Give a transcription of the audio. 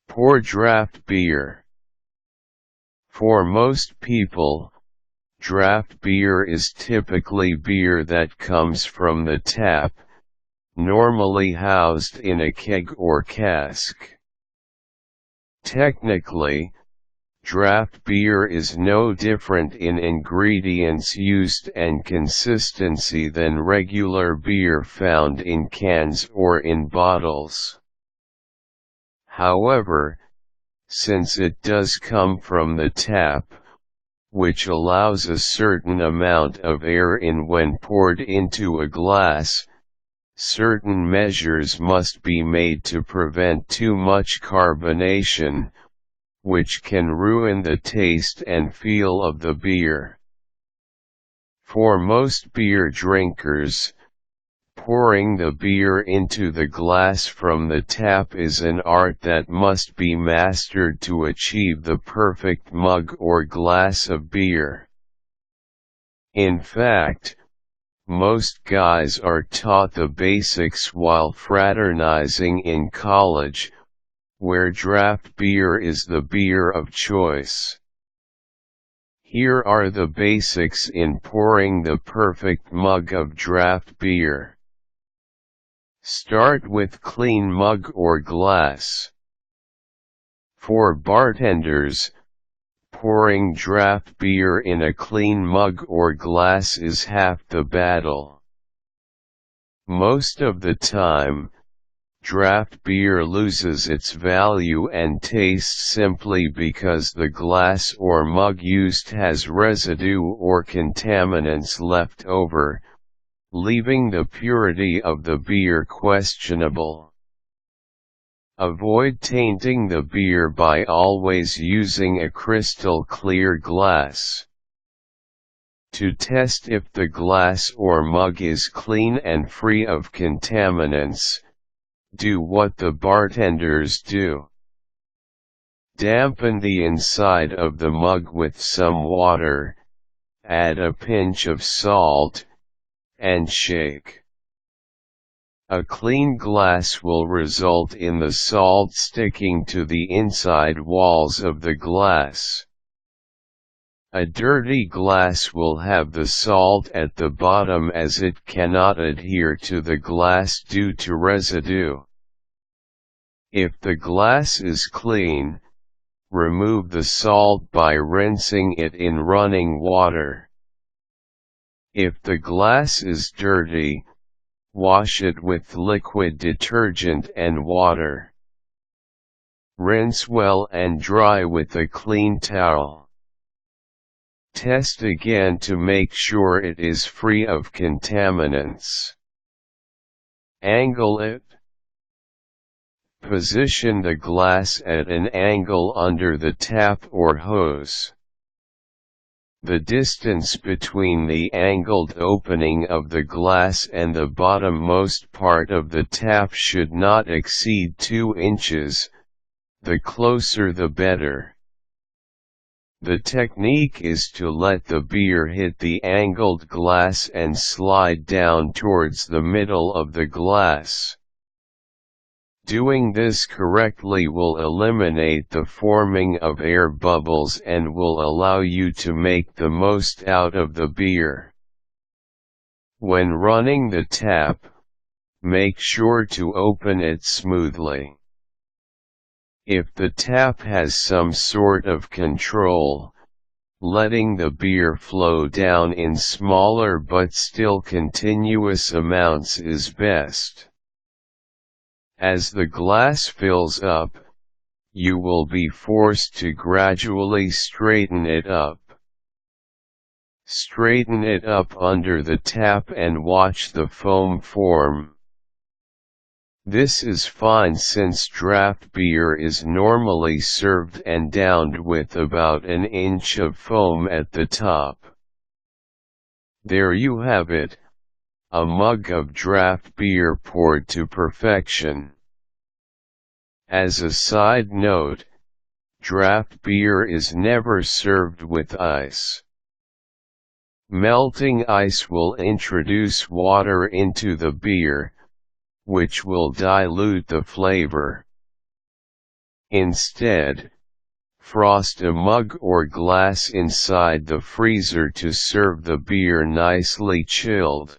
Pour draft beer. For most people, draft beer is typically beer that comes from the tap, normally housed in a keg or cask. Technically, draft beer is no different in ingredients used and consistency than regular beer found in cans or in bottles. However, since it does come from the tap, which allows a certain amount of air in when poured into a glass, certain measures must be made to prevent too much carbonation, which can ruin the taste and feel of the beer. For most beer drinkers, pouring the beer into the glass from the tap is an art that must be mastered to achieve the perfect mug or glass of beer. In fact, most guys are taught the basics while fraternizing in college, where draft beer is the beer of choice. Here are the basics in pouring the perfect mug of draft beer. Start with clean mug or glass. For bartenders, pouring draft beer in a clean mug or glass is half the battle. Most of the time, draft beer loses its value and taste simply because the glass or mug used has residue or contaminants left over, leaving the purity of the beer questionable. Avoid tainting the beer by always using a crystal clear glass. To test if the glass or mug is clean and free of contaminants, do what the bartenders do. Dampen the inside of the mug with some water, add a pinch of salt, and shake. A clean glass will result in the salt sticking to the inside walls of the glass. A dirty glass will have the salt at the bottom as it cannot adhere to the glass due to residue. If the glass is clean, remove the salt by rinsing it in running water. If the glass is dirty, wash it with liquid detergent and water. Rinse well and dry with a clean towel. Test again to make sure it is free of contaminants. Angle it. Position the glass at an angle under the tap or hose. The distance between the angled opening of the glass and the bottommost part of the tap should not exceed 2 inches, the closer the better. The technique is to let the beer hit the angled glass and slide down towards the middle of the glass. Doing this correctly will eliminate the forming of air bubbles and will allow you to make the most out of the beer. When running the tap, make sure to open it smoothly. If the tap has some sort of control, letting the beer flow down in smaller but still continuous amounts is best. As the glass fills up, you will be forced to gradually straighten it up. Straighten it up under the tap and watch the foam form. This is fine since draft beer is normally served and downed with about an inch of foam at the top. There you have it. A mug of draft beer poured to perfection. As a side note, draft beer is never served with ice. Melting ice will introduce water into the beer, which will dilute the flavor. Instead, frost a mug or glass inside the freezer to serve the beer nicely chilled.